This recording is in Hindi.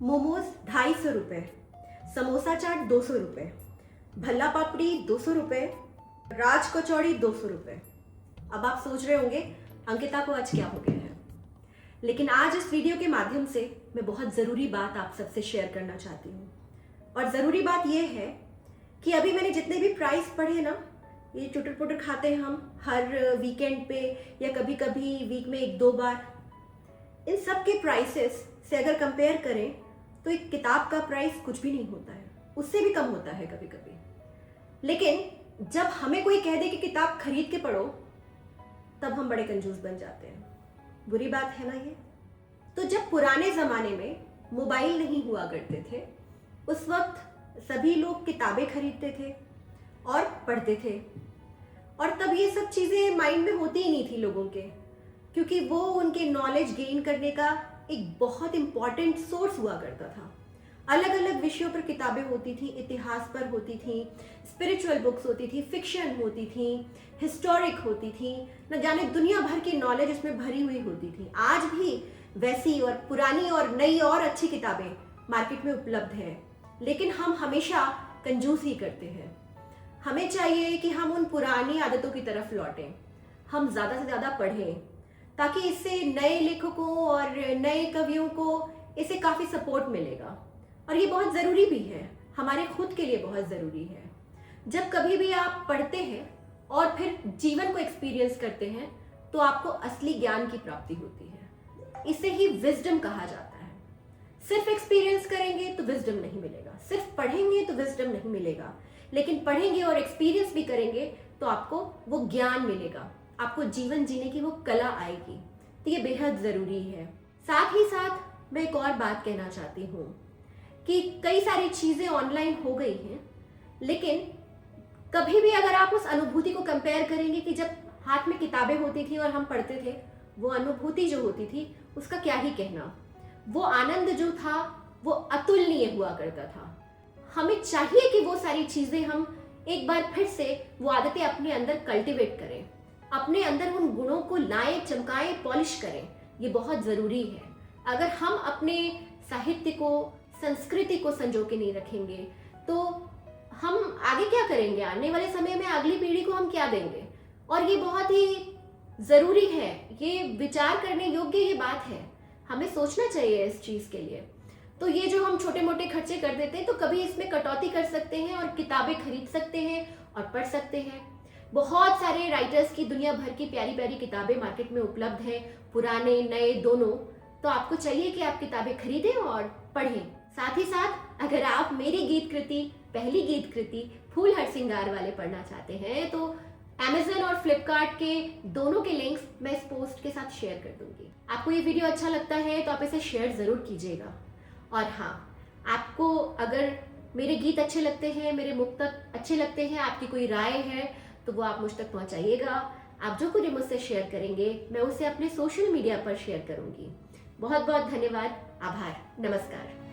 मोमोज 250 रुपये, समोसा चाट 200 रुपये, भल्ला पापड़ी 200 रुपये, राज कचौड़ी 200 रुपये। अब आप सोच रहे होंगे अंकिता को आज क्या हो गया है, लेकिन आज इस वीडियो के माध्यम से मैं बहुत ज़रूरी बात आप सबसे शेयर करना चाहती हूँ। और ज़रूरी बात यह है कि अभी मैंने जितने भी प्राइस पढ़े ना, ये चुटर पुटर खाते हैं हम हर वीकेंड पे या कभी कभी वीक में 1-2 बार, इन सब के प्राइसेस से अगर कंपेयर करें तो एक किताब का प्राइस कुछ भी नहीं होता है, उससे भी कम होता है कभी कभी। लेकिन जब हमें कोई कह दे कि किताब खरीद के पढ़ो, तब हम बड़े कंजूस बन जाते हैं। बुरी बात है ना ये। तो जब पुराने ज़माने में मोबाइल नहीं हुआ करते थे, उस वक्त सभी लोग किताबें खरीदते थे और पढ़ते थे, और तब ये सब चीज़ें माइंड में होती ही नहीं थी लोगों के, क्योंकि वो उनके नॉलेज गेन करने का एक बहुत इम्पॉर्टेंट सोर्स हुआ करता था। अलग अलग विषयों पर किताबें होती थी, इतिहास पर होती थी, स्पिरिचुअल बुक्स होती थी, फिक्शन होती थी, हिस्टोरिक होती थी, न जाने दुनिया भर की नॉलेज इसमें भरी हुई होती थी। आज भी वैसी और पुरानी और नई और अच्छी किताबें मार्केट में उपलब्ध हैं, लेकिन हम हमेशा कंजूस ही करते हैं। हमें चाहिए कि हम उन पुरानी आदतों की तरफ लौटें, हम ज़्यादा से ज़्यादा पढ़ें, ताकि इससे नए लेखकों और नए कवियों को इससे काफ़ी सपोर्ट मिलेगा। और ये बहुत ज़रूरी भी है, हमारे खुद के लिए बहुत ज़रूरी है। जब कभी भी आप पढ़ते हैं और फिर जीवन को एक्सपीरियंस करते हैं, तो आपको असली ज्ञान की प्राप्ति होती है। इसे ही विजडम कहा जाता है। सिर्फ एक्सपीरियंस करेंगे तो विजडम नहीं मिलेगा, सिर्फ पढ़ेंगे तो विजडम नहीं मिलेगा, लेकिन पढ़ेंगे और एक्सपीरियंस भी करेंगे तो आपको वो ज्ञान मिलेगा, आपको जीवन जीने की वो कला आएगी। तो ये बेहद ज़रूरी है। साथ ही साथ मैं एक और बात कहना चाहती हूँ कि कई सारी चीज़ें ऑनलाइन हो गई हैं, लेकिन कभी भी अगर आप उस अनुभूति को कंपेयर करेंगे कि जब हाथ में किताबें होती थी और हम पढ़ते थे, वो अनुभूति जो होती थी उसका क्या ही कहना। वो आनंद जो था वो अतुलनीय हुआ करता था। हमें चाहिए कि वो सारी चीज़ें हम एक बार फिर से वो आदतें अपने अंदर कल्टिवेट करें, अपने अंदर उन गुणों को लाएं, चमकाएं, पॉलिश करें। ये बहुत ज़रूरी है। अगर हम अपने साहित्य को, संस्कृति को संजो के नहीं रखेंगे तो हम आगे क्या करेंगे? आने वाले समय में अगली पीढ़ी को हम क्या देंगे? और ये बहुत ही ज़रूरी है, ये विचार करने योग्य ये बात है, हमें सोचना चाहिए इस चीज़ के लिए। तो ये जो हम छोटे मोटे खर्चे कर देते हैं, तो कभी इसमें कटौती कर सकते हैं और किताबें खरीद सकते हैं और पढ़ सकते हैं। बहुत सारे राइटर्स की दुनिया भर की प्यारी प्यारी किताबें मार्केट में उपलब्ध हैं, पुराने नए दोनों। तो आपको चाहिए कि आप किताबें खरीदें और पढ़ें। साथ ही साथ अगर आप मेरी गीत कृति, पहली गीत कृति फूल हर सिंगार वाले पढ़ना चाहते हैं, तो अमेजन और फ्लिपकार्ट के दोनों के लिंक्स मैं इस पोस्ट के साथ शेयर कर दूंगी। आपको ये वीडियो अच्छा लगता है तो आप इसे शेयर ज़रूर कीजिएगा। और हाँ, आपको अगर मेरे गीत अच्छे लगते हैं, मेरे मुक्तक अच्छे लगते हैं, आपकी कोई राय है तो वो आप मुझ तक पहुँचाइएगा। आप जो कुछ मुझसे शेयर करेंगे मैं उसे अपने सोशल मीडिया पर शेयर करूँगी। बहुत बहुत धन्यवाद, आभार, नमस्कार।